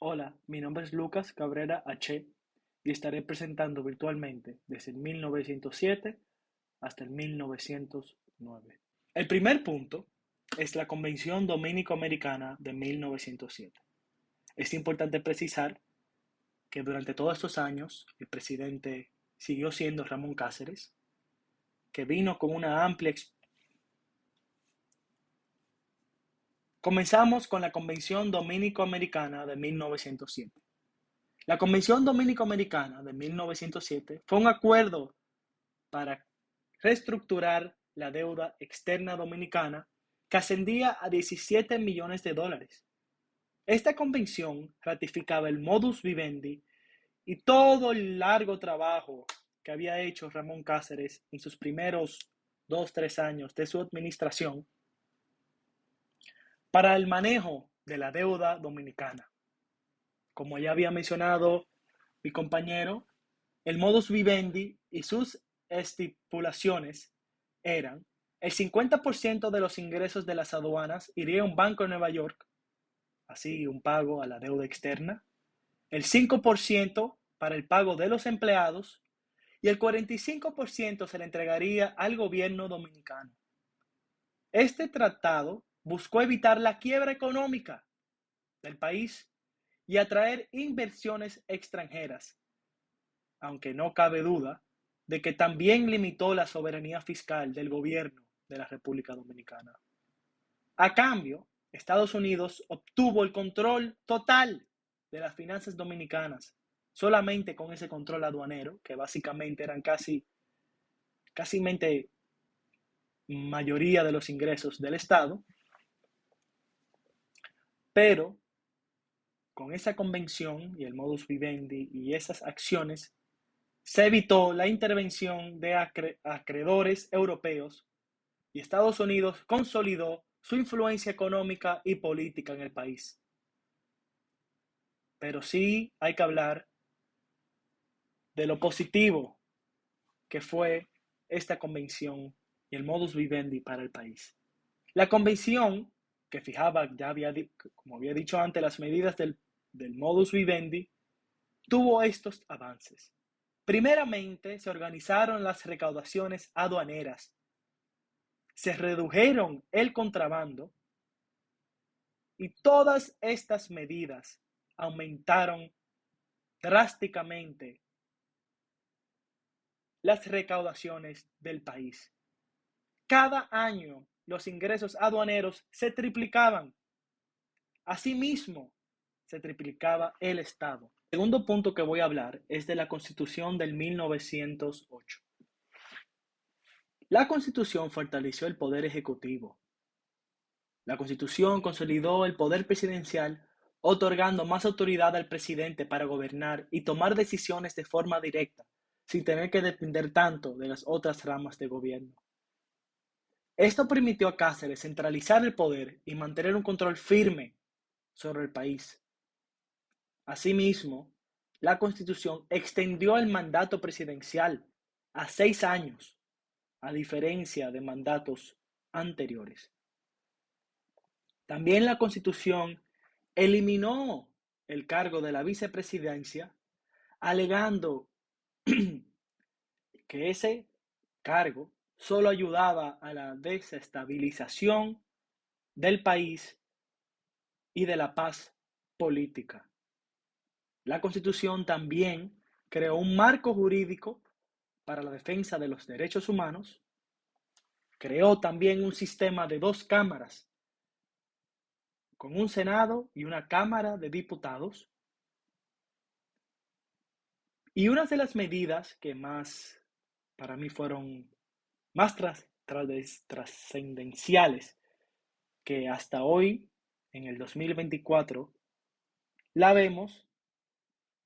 Hola, mi nombre es Lucas Cabrera H. y estaré presentando virtualmente desde el 1907 hasta el 1909. El primer punto es la Convención Dominico-Americana de 1907. Es importante precisar que durante todos estos años el presidente siguió siendo Ramón Cáceres, que vino con una amplia. Comenzamos con la Convención Dominico-Americana de 1907. La Convención Dominico-Americana de 1907 fue un acuerdo para reestructurar la deuda externa dominicana que ascendía a 17 millones de dólares. Esta convención ratificaba el modus vivendi y todo el largo trabajo que había hecho Ramón Cáceres en sus primeros 2, 3 años de su administración para el manejo de la deuda dominicana. Como ya había mencionado mi compañero, el modus vivendi y sus estipulaciones eran: el 50% de los ingresos de las aduanas iría a un banco en Nueva York, así un pago a la deuda externa, el 5% para el pago de los empleados y el 45% se le entregaría al gobierno dominicano. Este tratado buscó evitar la quiebra económica del país y atraer inversiones extranjeras, aunque no cabe duda de que también limitó la soberanía fiscal del gobierno de la República Dominicana. A cambio, Estados Unidos obtuvo el control total de las finanzas dominicanas, solamente con ese control aduanero, que básicamente eran casi mayoría de los ingresos del Estado, pero con esa convención y el modus vivendi y esas acciones se evitó la intervención de acreedores europeos y Estados Unidos consolidó su influencia económica y política en el país. Pero sí hay que hablar de lo positivo que fue esta convención y el modus vivendi para el país. La convención que fijaba, como había dicho antes, las medidas del modus vivendi, tuvo estos avances. Primeramente, se organizaron las recaudaciones aduaneras, se redujeron el contrabando y todas estas medidas aumentaron drásticamente las recaudaciones del país. Cada año los ingresos aduaneros se triplicaban. Asimismo, se triplicaba el Estado. El segundo punto que voy a hablar es de la Constitución del 1908. La Constitución fortaleció el poder ejecutivo. La Constitución consolidó el poder presidencial, otorgando más autoridad al presidente para gobernar y tomar decisiones de forma directa, sin tener que depender tanto de las otras ramas de gobierno. Esto permitió a Cáceres centralizar el poder y mantener un control firme sobre el país. Asimismo, la Constitución extendió el mandato presidencial a 6 años, a diferencia de mandatos anteriores. También la Constitución eliminó el cargo de la vicepresidencia, alegando que ese cargo solo ayudaba a la desestabilización del país y de la paz política. La Constitución también creó un marco jurídico para la defensa de los derechos humanos, creó también un sistema de 2 cámaras, con un Senado y una Cámara de Diputados, y una de las medidas que más para mí fueron más trascendenciales que hasta hoy, en el 2024, la vemos,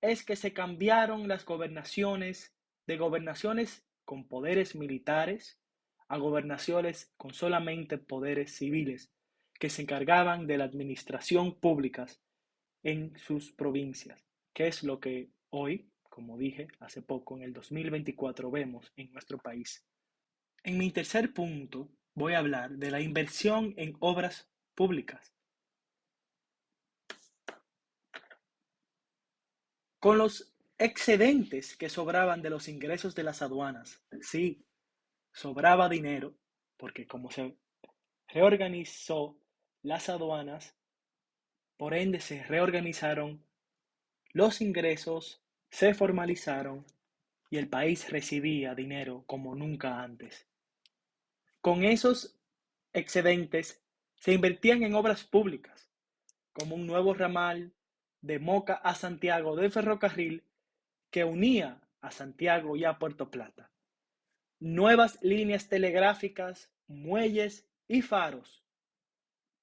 es que se cambiaron las gobernaciones de gobernaciones con poderes militares a gobernaciones con solamente poderes civiles que se encargaban de la administración pública en sus provincias, que es lo que hoy, como dije hace poco, en el 2024 vemos en nuestro país. En mi tercer punto voy a hablar de la inversión en obras públicas. con los excedentes que sobraban de los ingresos de las aduanas. Sí, sobraba dinero, porque como se reorganizó las aduanas, por ende se reorganizaron los ingresos, se formalizaron y el país recibía dinero como nunca antes. Con esos excedentes se invertían en obras públicas, como un nuevo ramal de Moca a Santiago de ferrocarril que unía a Santiago y a Puerto Plata, nuevas líneas telegráficas, muelles y faros.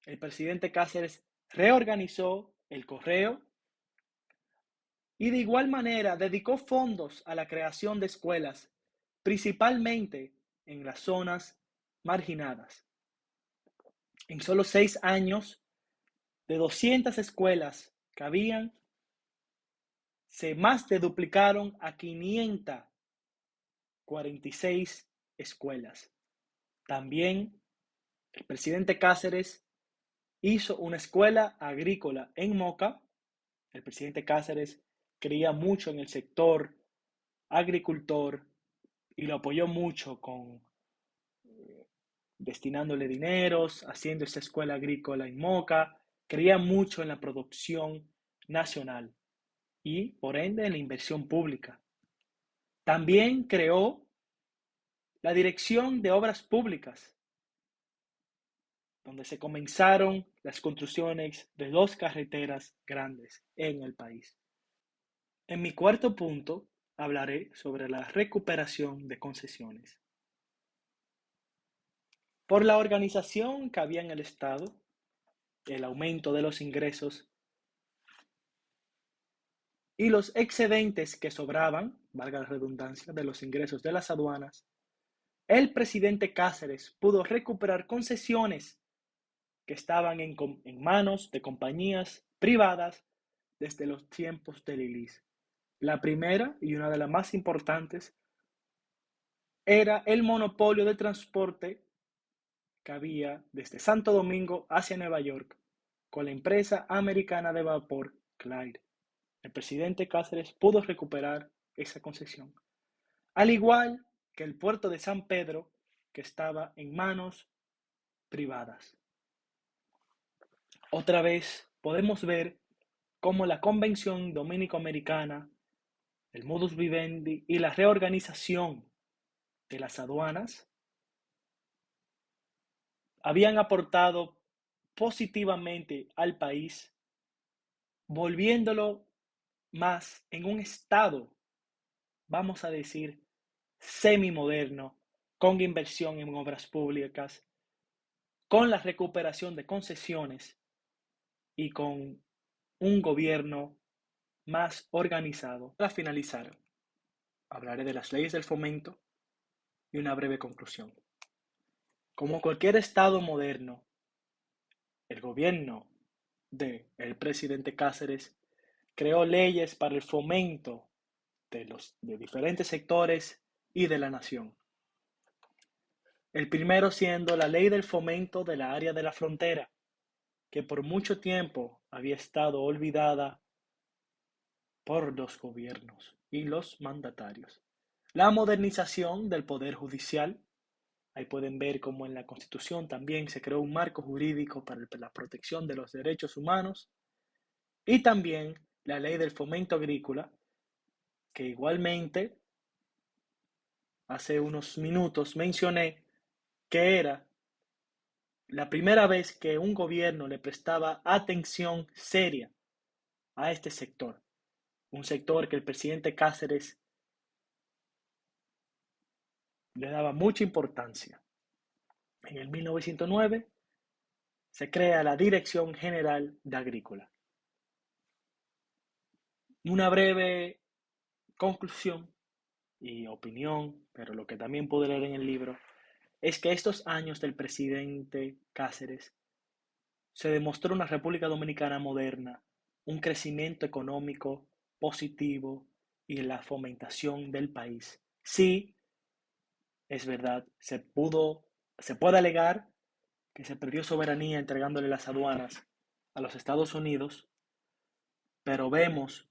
El presidente Cáceres reorganizó el correo y de igual manera dedicó fondos a la creación de escuelas, principalmente en las zonas marginadas. En solo 6 años, de 200 escuelas que habían, se más de duplicaron a 546 escuelas. También el presidente Cáceres hizo una escuela agrícola en Moca. El presidente Cáceres creía mucho en el sector agricultor y lo apoyó mucho con destinándole dineros, haciendo esa escuela agrícola en Moca. Creía mucho en la producción nacional y por ende en la inversión pública. También creó la Dirección de Obras Públicas, donde se comenzaron las construcciones de 2 carreteras grandes en el país. En mi cuarto punto hablaré sobre la recuperación de concesiones. Por la organización que había en el Estado, el aumento de los ingresos y los excedentes que sobraban, valga la redundancia, de los ingresos de las aduanas, el presidente Cáceres pudo recuperar concesiones que estaban en manos de compañías privadas desde los tiempos de Lilis. La primera y una de las más importantes era el monopolio de transporte que había desde Santo Domingo hacia Nueva York con la empresa americana de vapor Clyde. El presidente Cáceres pudo recuperar esa concesión, al igual que el puerto de San Pedro, que estaba en manos privadas. Otra vez podemos ver cómo la Convención Dominico-Americana, el modus vivendi y la reorganización de las aduanas habían aportado positivamente al país, volviéndolo más en un estado, vamos a decir, semimoderno, con inversión en obras públicas, con la recuperación de concesiones y con un gobierno más organizado. Para finalizar, hablaré de las leyes del fomento y una breve conclusión. Como cualquier estado moderno, el gobierno del presidente Cáceres creó leyes para el fomento de diferentes sectores y de la nación. El primero siendo la ley del fomento de la área de la frontera, que por mucho tiempo había estado olvidada por los gobiernos y los mandatarios. La modernización del Poder Judicial. Ahí pueden ver cómo en la Constitución también se creó un marco jurídico para la protección de los derechos humanos. Y también la Ley del Fomento Agrícola, que igualmente hace unos minutos mencioné que era la primera vez que un gobierno le prestaba atención seria a este sector. Un sector que el presidente Cáceres le daba mucha importancia. En el 1909 se crea la Dirección General de Agrícola. Una breve conclusión y opinión, pero lo que también pude leer en el libro, es que estos años del presidente Cáceres se demostró una República Dominicana moderna, un crecimiento económico positivo y la fomentación del país. Sí, es verdad, se puede alegar que se perdió soberanía entregándole las aduanas a los Estados Unidos, pero vemos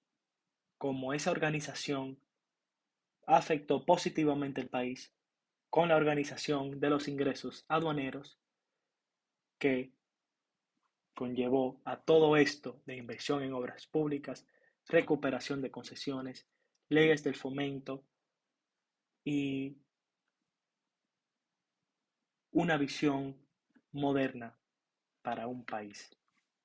cómo esa organización afectó positivamente el país con la organización de los ingresos aduaneros que conllevó a todo esto de inversión en obras públicas, recuperación de concesiones, leyes del fomento y una visión moderna para un país.